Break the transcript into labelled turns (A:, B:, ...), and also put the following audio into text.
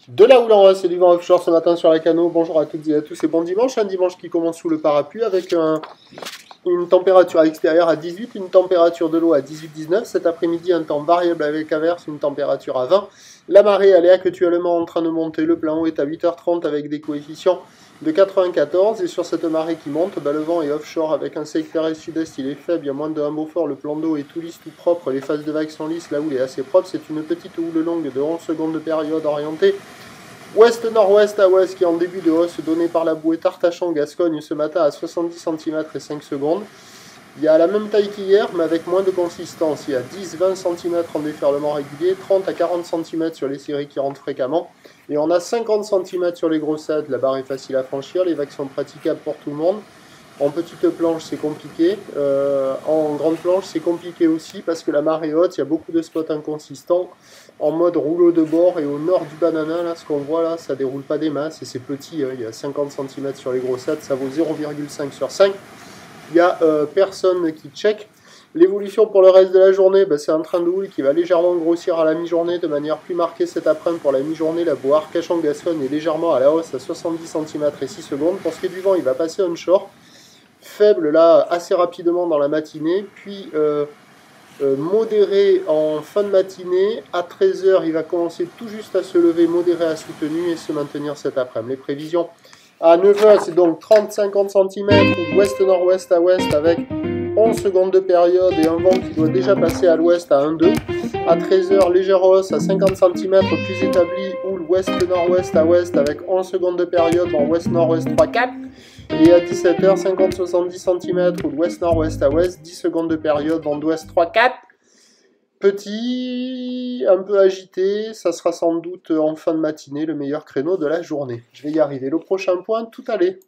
A: De là où l'on va, c'est du vent offshore ce matin sur la canot. Bonjour à toutes et à tous et bon dimanche. Un dimanche qui commence sous le parapluie avec une température à l'extérieur à 18, une température de l'eau à 18-19. Cet après-midi, un temps variable avec averse, une température à 20. La marée, elle est actuellement en train de monter. Le plan haut est à 8h30 avec des coefficients de 94. Et sur cette marée qui monte, le vent est offshore avec un sec ferré sud-est. Il est faible, il y a moins de 1 Beaufort. Le plan d'eau est tout lisse, tout propre. Les phases de vagues sont lisses, la houle est assez propre. C'est une petite houle longue de 11 secondes de période orientée ouest-nord-ouest à ouest qui est en début de hausse donnée par la bouée Tartachon-Gascogne ce matin à 70 cm et 5 secondes. Il y a la même taille qu'hier mais avec moins de consistance. Il y a 10-20 cm en déferlement régulier, 30 à 40 cm sur les séries qui rentrent fréquemment. Et on a 50 cm sur les grossettes, la barre est facile à franchir, les vagues sont praticables pour tout le monde. En petite planche, c'est compliqué. En grande planche, c'est compliqué aussi parce que la marée est haute, il y a beaucoup de spots inconsistants. En mode rouleau de bord et au nord du banana, là, ce qu'on voit là, ça déroule pas des masses et c'est petit. Il y a 50 cm sur les grossettes, ça vaut 0,5 sur 5. Il n'y a personne qui check. L'évolution pour le reste de la journée, c'est un train de houle qui va légèrement grossir à la mi-journée de manière plus marquée cet après-midi. Pour la mi-journée, la bouée Arcachon-Gascogne est légèrement à la hausse à 70 cm et 6 secondes. Pour ce qui est du vent, il va passer onshore. Faible là assez rapidement dans la matinée, puis modéré en fin de matinée. À 13h, il va commencer tout juste à se lever, modéré à soutenu et se maintenir cet après-midi. Les prévisions à 9h, c'est donc 30-50 cm, ouest-nord-ouest à ouest avec 11 secondes de période et un vent qui doit déjà passer à l'ouest à 1-2. À 13h, légère hausse à 50 cm plus établie, ou l'ouest-nord-ouest à ouest avec 11 secondes de période en ouest-nord-ouest 3-4. Et à 17h, 50-70 cm ou l'ouest-nord-ouest à ouest, 10 secondes de période en ouest 3-4. Petit, un peu agité, ça sera sans doute en fin de matinée le meilleur créneau de la journée. Je vais y arriver. Le prochain point, tout allait.